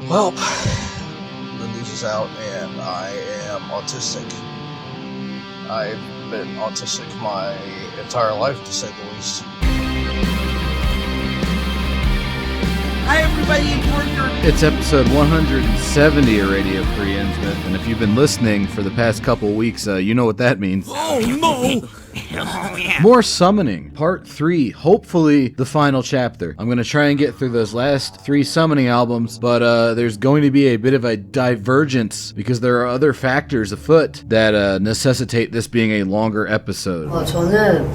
Well, the news is out and I am autistic. I've been autistic my entire life, to say the least. Hi everybody, it's Worker. It's episode 170 of Radio Free Innsmouth, and if you've been listening for the past couple weeks, you know what that means. Oh no! More summoning, part 3, hopefully the final chapter. I'm going to try and get through those last 3 summoning albums, but there's going to be a bit of a divergence because there are other factors afoot that necessitate this being a longer episode. 저는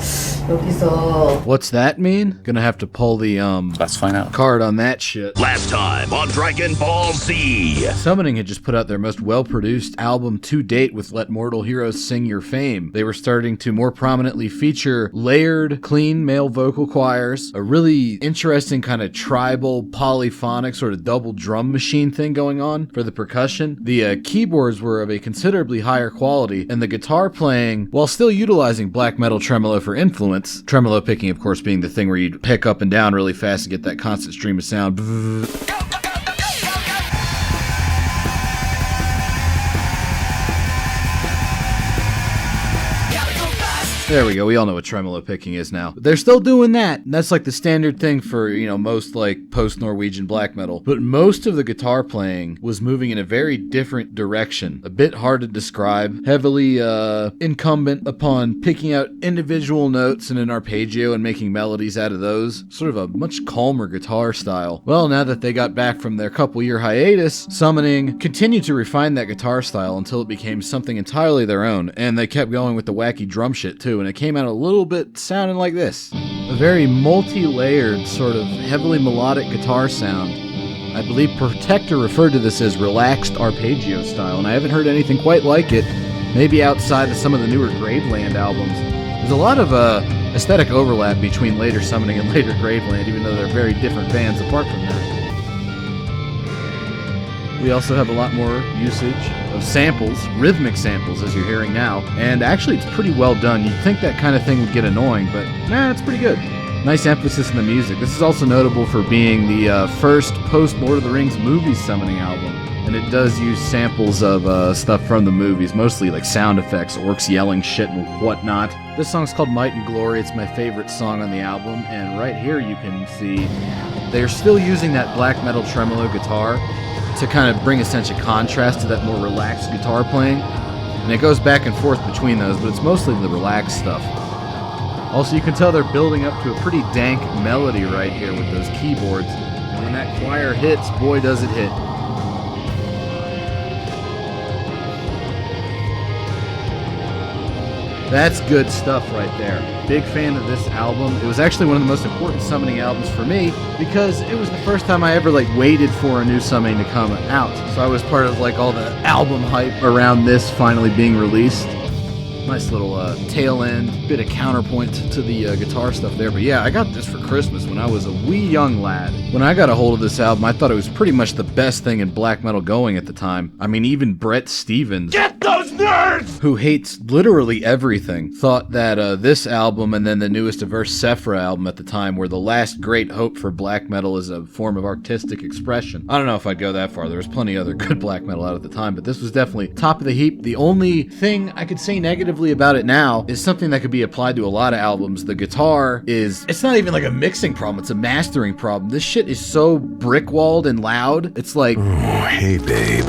여기서 What's that mean? Gonna have to pull the Let's find out. card on that shit. Last time on Dragon Ball Z. Summoning had just put out their most well-produced album to date with Let Mortal Heroes Sing Your Fame. They were starting to more prominently feature layered, clean male vocal choirs, a really interesting kind of tribal, polyphonic sort of double drum machine thing going on for the percussion. The keyboards were of a considerably higher quality, and the guitar playing, while still utilizing black metal tremolo for influence, tremolo picking of course being the thing where you pick up and down really fast to get that constant stream of sound. There we go. We all know what tremolo picking is now. But they're still doing that. And that's like the standard thing for, most like post-Norwegian black metal. But most of the guitar playing was moving in a very different direction. A bit hard to describe. Heavily incumbent upon picking out individual notes in an arpeggio and making melodies out of those. Sort of a much calmer guitar style. Well, now that they got back from their couple-year hiatus, Summoning continued to refine that guitar style until it became something entirely their own. And they kept going with the wacky drum shit too. And it came out a little bit sounding like this. A very multi-layered, sort of heavily melodic guitar sound. I believe Protector referred to this as relaxed arpeggio style, and I haven't heard anything quite like it, maybe outside of some of the newer Graveland albums. There's a lot of aesthetic overlap between later Summoning and later Graveland, even though they're very different bands apart from that. We also have a lot more usage of samples, rhythmic samples, as you're hearing now. And actually, it's pretty well done. You'd think that kind of thing would get annoying, but it's pretty good. Nice emphasis in the music. This is also notable for being the first post-Lord of the Rings movies summoning album. And it does use samples of stuff from the movies, mostly like sound effects, orcs yelling shit and whatnot. This song's called Might and Glory. It's my favorite song on the album. And right here you can see they're still using that black metal tremolo guitar to kind of bring a sense of contrast to that more relaxed guitar playing. And it goes back and forth between those, but it's mostly the relaxed stuff. Also, you can tell they're building up to a pretty dank melody right here with those keyboards. And when that choir hits, boy does it hit. That's good stuff right there. Big fan of this album. It was actually one of the most important summoning albums for me because it was the first time I ever waited for a new summoning to come out. So I was part of all the album hype around this finally being released. Nice little tail end, bit of counterpoint to the guitar stuff there. But yeah, I got this for Christmas when I was a wee young lad. When I got a hold of this album, I thought it was pretty much the best thing in black metal going at the time. I mean, even Brett Stevens, Get those nerds! who hates literally everything, thought that this album and then the newest Averse Sephra album at the time were the last great hope for black metal as a form of artistic expression. I don't know if I'd go that far. There was plenty other good black metal out at the time, but this was definitely top of the heap. The only thing I could say negatively about it now is something that could be applied to a lot of albums. The guitar it's not even like a mixing problem, it's a mastering problem. This shit is so brick-walled and loud. It's like, Oh, hey, babe.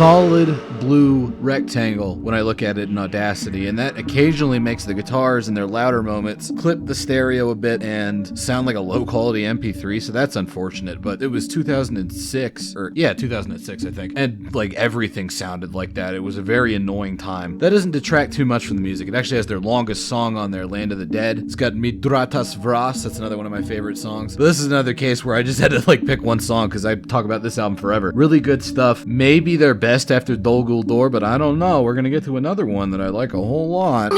solid blue rectangle when I look at it in Audacity, and that occasionally makes the guitars in their louder moments clip the stereo a bit and sound like a low quality MP3, so that's unfortunate. But it was 2006 I think, and everything sounded like that. It was a very annoying time. That doesn't detract too much from the music. It actually has their longest song on there, Land of the Dead. It's got Midratas Vras, that's another one of my favorite songs. But this is another case where I just had to pick one song because I talk about this album forever. Really good stuff. Maybe their best after Dol Guldur, but I don't know. We're gonna get to another one that I like a whole lot.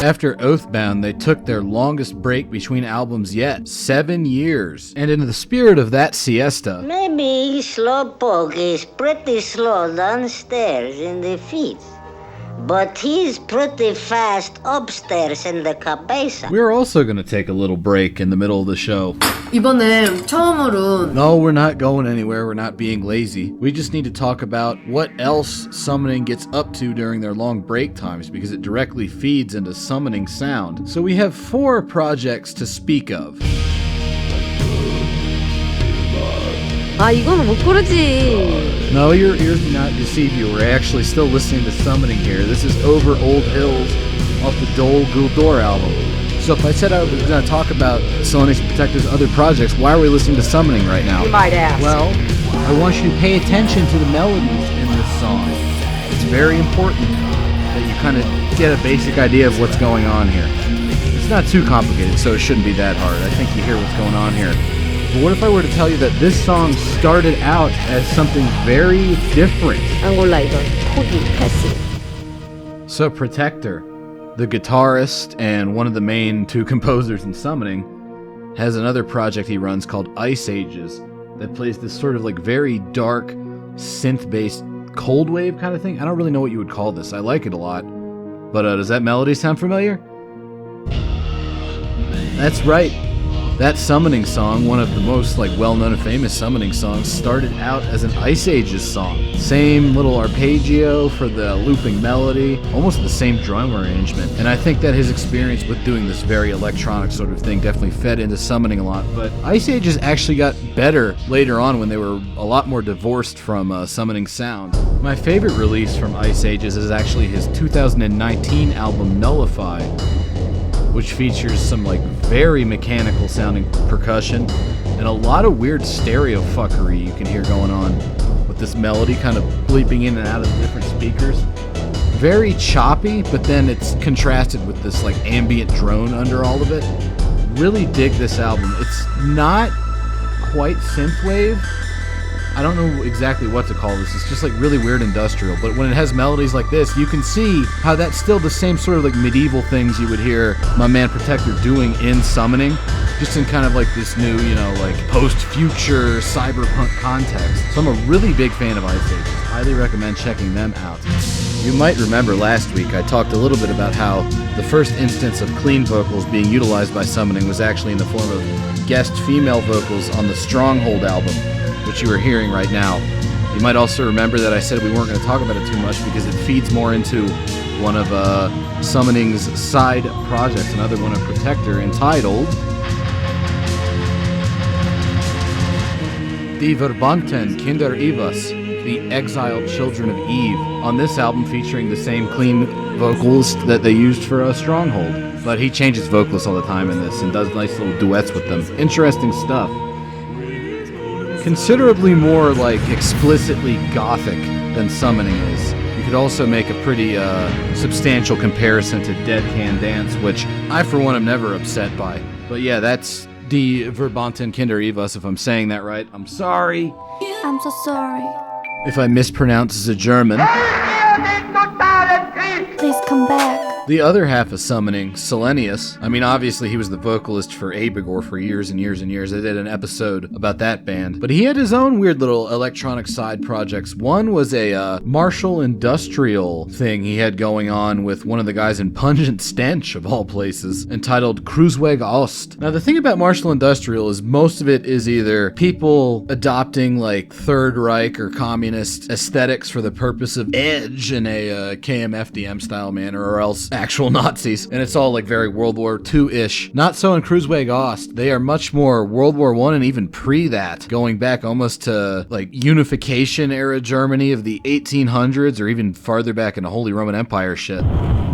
After Oathbound, they took their longest break between albums yet, 7 years. And in the spirit of that siesta, Maybe Slowpoke is pretty slow downstairs in the feet. but he's pretty fast upstairs in the cabeza. We're also going to take a little break in the middle of the show. 이번에 처음으로 No, we're not going anywhere. We're not being lazy. We just need to talk about what else summoning gets up to during their long break times because it directly feeds into summoning sound. So we have 4 projects to speak of. 아, 이거는 못 고르지. No, your ears do not deceive you. We're actually still listening to summoning here. This is Over Old Hills off the Dol Guldur album. So if I said I was going to talk about Selenius Protector's other projects, why are we listening to summoning right now? You might ask. Well, I want you to pay attention to the melodies in this song. It's very important that you kind of get a basic idea of what's going on here. It's not too complicated, so it shouldn't be that hard. I think you hear what's going on here. But what if I were to tell you that this song started out as something very different? 안 골라 이건. 포기, 패스. So Protector, the guitarist and one of the main 2 composers in Summoning, has another project he runs called Ice Ages that plays this sort of like very dark synth-based cold wave kind of thing. I don't really know what you would call this. I like it a lot. But does that melody sound familiar? That's right. That Summoning song, one of the most like well-known and famous Summoning songs, started out as an Ice Ages song. Same little arpeggio for the looping melody, almost the same drum arrangement. And I think that his experience with doing this very electronic sort of thing definitely fed into Summoning a lot. But Ice Ages actually got better later on when they were a lot more divorced from Summoning sound. My favorite release from Ice Ages is actually his 2019 album Nullify, which features some like very mechanical sounding percussion and a lot of weird stereo fuckery you can hear going on with this melody kind of bleeping in and out of the different speakers. Very choppy, but then it's contrasted with this like ambient drone under all of it. Really dig this album. It's not quite synthwave. I don't know exactly what to call this. It's just like really weird industrial. But when it has melodies like this, you can see how that's still the same sort of like medieval things you would hear my man Protector doing in Summoning, just in kind of like this new, you know, like post-future cyberpunk context. So I'm a really big fan of Ice Ages. Highly recommend checking them out. You might remember last week I talked a little bit about how the first instance of clean vocals being utilized by Summoning was actually in the form of guest female vocals on the Stronghold album, which you are hearing right now. You might also remember that I said we weren't going to talk about it too much because it feeds more into one of Summoning's side projects, another one of Protector, entitled Die Verbannten Kinder Evas, The Exiled Children of Eve, on this album featuring the same clean vocalist that they used for Stronghold. But he changes vocalists all the time in this and does nice little duets with them. Interesting stuff. Considerably more like explicitly gothic than Summoning is. You could also make a pretty substantial comparison to Dead Can Dance, which I for one am never upset by. But yeah, that's Die Verbannten Kinder Evas, if I'm saying that right. I'm sorry. I'm so sorry. If I mispronounce the German. Please come back. The other half of Summoning, Selenius, I mean, obviously he was the vocalist for Abigor for years and years and years. I did an episode about that band. But he had his own weird little electronic side projects. One was a martial industrial thing he had going on with one of the guys in Pungent Stench, of all places, entitled Kreuzweg Ost. Now, the thing about martial industrial is most of it is either people adopting like Third Reich or communist aesthetics for the purpose of edge in a KMFDM style manner, or else actual Nazis, and it's all like very World War II-ish. Not so in Kreuzweg Ost. They are much more World War I and even pre that, going back almost to like unification era Germany of the 1800s or even farther back into Holy Roman Empire shit.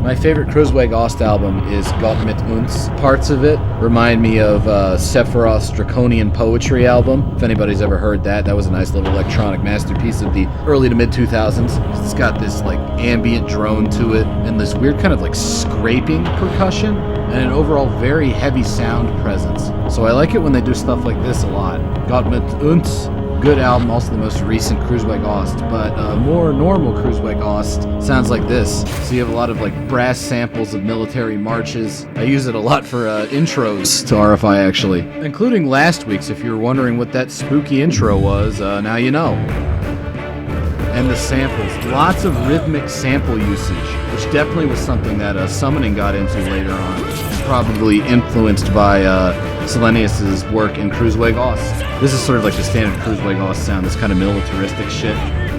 My favorite Kreuzweg Ost album is Gott mit uns. Parts of it remind me of Sephiroth's Draconian Poetry album. If anybody's ever heard that, that was a nice little electronic masterpiece of the early to mid 2000s. It's got this like ambient drone to it and this weird kind of like scraping percussion and an overall very heavy sound presence. So I like it when they do stuff like this a lot. Gott mit uns, good album, also the most recent Kreuzweg Ost, but more normal Kreuzweg Ost sounds like this. So you have a lot of like brass samples of military marches. I use it a lot for intros to RFI actually, including last week's. If you were wondering what that spooky intro was, now you know. and the samples. Lots of rhythmic sample usage, which definitely was something that Summoning got into later on. Probably influenced by Selenius's work in Cruiseweg Ost. This is sort of like the standard Cruiseweg Ost sound, this kind of militaristic shit.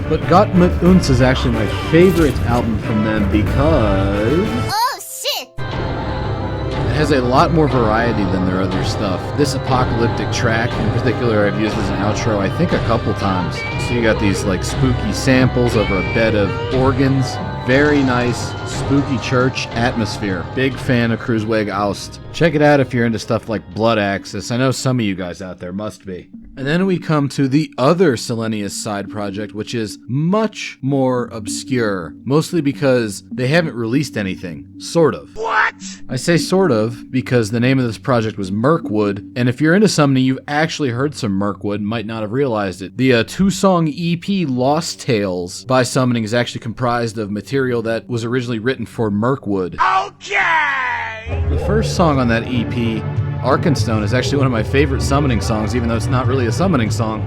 But Gott mit uns is actually my favorite album from them because... Oh, shit! It has a lot more variety than their other stuff. This apocalyptic track, in particular, I've used as an outro, I think, a couple times. So you got these like spooky samples over a bed of organs. Very nice, spooky church atmosphere. Big fan of Cruiseweg Ost. Check it out if you're into stuff like Blood Axis. I know some of you guys out there must be. And then we come to the other Selenius side project, which is much more obscure. Mostly because they haven't released anything. Sort of. What? I say sort of because the name of this project was Mirkwood, and if you're into summoning, you've actually heard some Mirkwood and might not have realized it. The two-song EP Lost Tales by Summoning is actually comprised of material that was originally written for Mirkwood. Okay! The first song on that EP, Arkenstone, is actually one of my favorite Summoning songs, even though it's not really a Summoning song.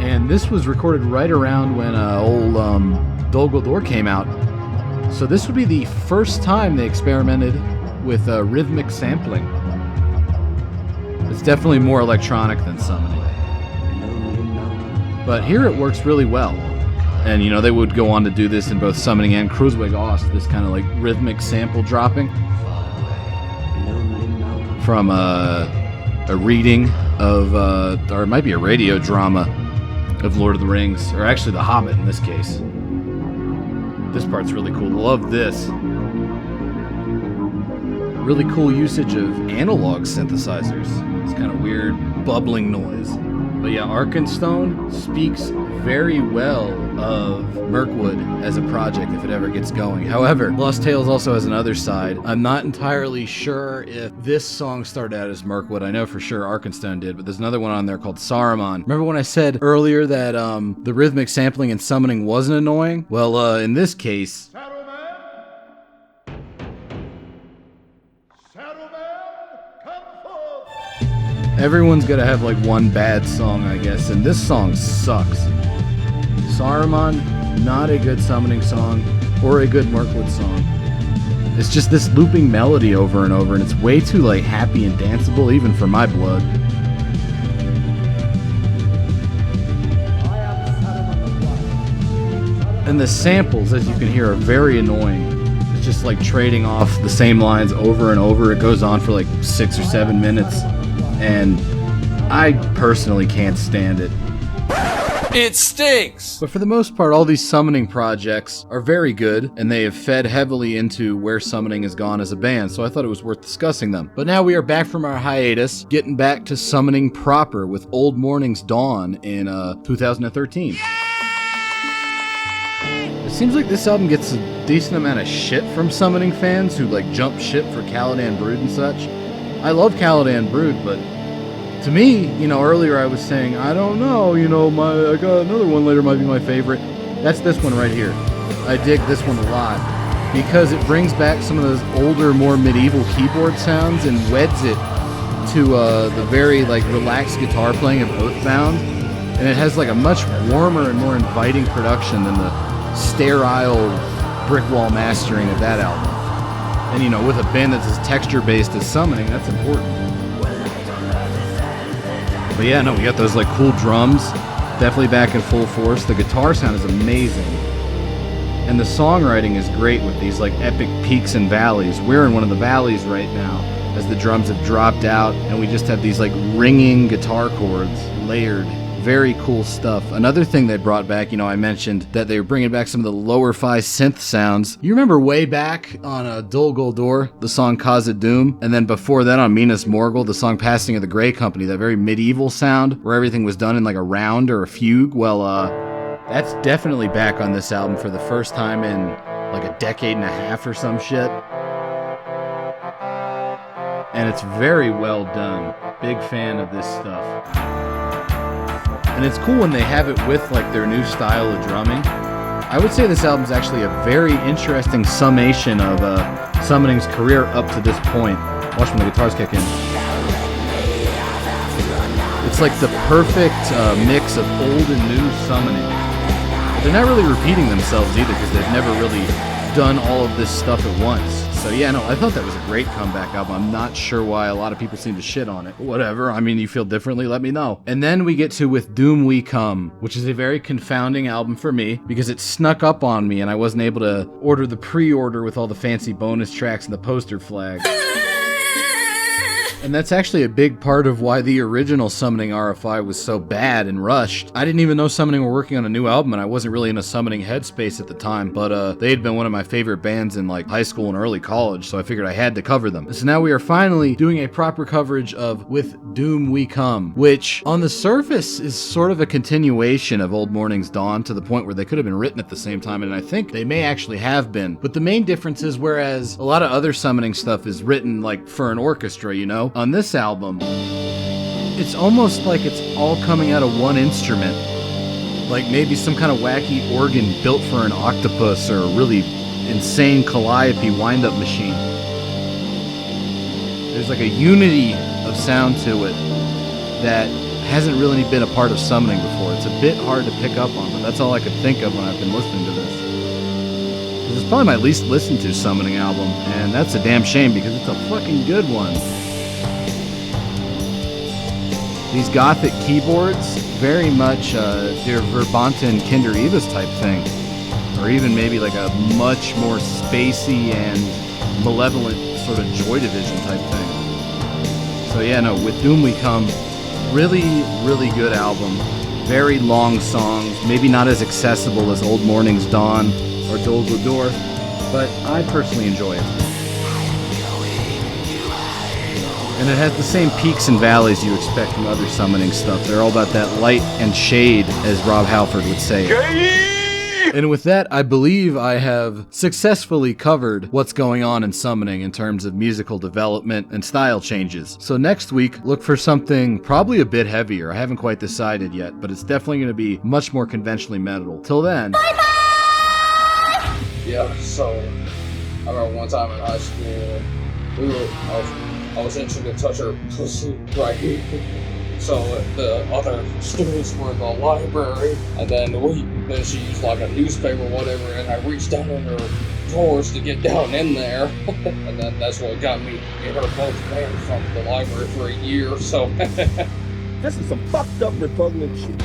And this was recorded right around when old Dol Guldur came out. So this would be the first time they experimented with rhythmic sampling. It's definitely more electronic than Summoning. But here it works really well. And, you know, they would go on to do this in both Summoning and Cruiseweg Ost, this kind of like rhythmic sample dropping. From a reading of, or it might be a radio drama of Lord of the Rings, or actually The Hobbit in this case. This part's really cool. Love this. Really cool usage of analog synthesizers. It's kind of weird bubbling noise. But yeah, Arkenstone speaks very well of Mirkwood as a project if it ever gets going. However, Lost Tales also has another side. I'm not entirely sure if this song started out as Mirkwood. I know for sure Arkenstone did, but there's another one on there called Saruman. Remember when I said earlier that the rhythmic sampling and summoning wasn't annoying? Well, in this case... Everyone's gonna have like one bad song, I guess, and this song sucks. Saruman, not a good Summoning song, or a good Mirkwood song. It's just this looping melody over and over, and it's way too like happy and danceable, even for my blood. And the samples, as you can hear, are very annoying. It's just like trading off the same lines over and over. It goes on for like 6 or 7 minutes. And I personally can't stand it. It stinks! But for the most part, all these Summoning projects are very good, and they have fed heavily into where Summoning has gone as a band, so I thought it was worth discussing them. But now we are back from our hiatus, getting back to Summoning proper with Old Morning's Dawn in 2013. It seems like this album gets a decent amount of shit from Summoning fans who like jump ship for Caladan Brood and such. I love Caladan Brood, but to me, you know, earlier I was saying, I don't know, you know, I got another one later might be my favorite. That's this one right here. I dig this one a lot because it brings back some of those older, more medieval keyboard sounds and weds it to the very like relaxed guitar playing of Oathbound, and it has like a much warmer and more inviting production than the sterile brick wall mastering of that album. And, you know, with a band that's as texture-based as Summoning, that's important. But yeah, no, we got those, like, cool drums. Definitely back in full force. The guitar sound is amazing. And the songwriting is great with these, like, epic peaks and valleys. We're in one of the valleys right now as the drums have dropped out, and we just have these, like, ringing guitar chords layered. Very cool stuff. Another thing they brought back, you know, I mentioned that they were bringing back some of the lower-fi synth sounds. You remember way back on Dol Guldur, the song Cause Doom, and then before that on Minas Morgul, the song Passing of the Grey Company, that very medieval sound where everything was done in like a round or a fugue? Well, that's definitely back on this album for the first time in like a decade and a half or some shit. And it's very well done. Big fan of this stuff. And it's cool when they have it with like their new style of drumming. I would say this album is actually a very interesting summation of Summoning's career up to this point. Watch when the guitars kick in. It's like the perfect mix of old and new Summoning. they're not really repeating themselves either because they've never really done all of this stuff at once. So yeah, no, I thought that was a great comeback album. I'm not sure why a lot of people seem to shit on it. Whatever, I mean, you feel differently, let me know. And then we get to With Doom We Come, which is a very confounding album for me because it snuck up on me and I wasn't able to order the pre-order with all the fancy bonus tracks and the poster flag. And that's actually a big part of why the original Summoning RFI was so bad and rushed. I didn't even know Summoning were working on a new album, and I wasn't really in a Summoning headspace at the time, but they had been one of my favorite bands in like high school and early college, so I figured I had to cover them. So now we are finally doing a proper coverage of With Doom We Come, which on the surface is sort of a continuation of Old Morning's Dawn to the point where they could have been written at the same time, and I think they may actually have been. But the main difference is whereas a lot of other Summoning stuff is written like for an orchestra, you know, on this album, it's almost like it's all coming out of one instrument. Like maybe some kind of wacky organ built for an octopus or a really insane calliope wind-up machine. There's like a unity of sound to it that hasn't really been a part of Summoning before. It's a bit hard to pick up on, but that's all I could think of when I've been listening to this. This is probably my least listened to Summoning album, and that's a damn shame because it's a fucking good one. These gothic keyboards, very much their Verbanten Kinder Evis type thing. Or even maybe like a much more spacey and malevolent sort of Joy Division type thing. So yeah, no, With Doom We Come, really, really good album. Very long songs, maybe not as accessible as Old Morning's Dawn or Dol Guldur, but I personally enjoy it. And it has the same peaks and valleys you expect from other Summoning stuff. They're all about that light and shade, as Rob Halford would say. And with that, I believe I have successfully covered what's going on in Summoning in terms of musical development and style changes. So next week, look for something probably a bit heavier. I haven't quite decided yet, but it's definitely going to be much more conventionally metal. Till then... Bye-bye! Yeah, so I remember one time in high school, I was itching to touch her pussy right here. So the other students were in the library, and then she used like a newspaper or whatever, and I reached down in her drawers to get down in there, and then that's what got me and her both banned from the library for a year. So this is some fucked up repugnant shit.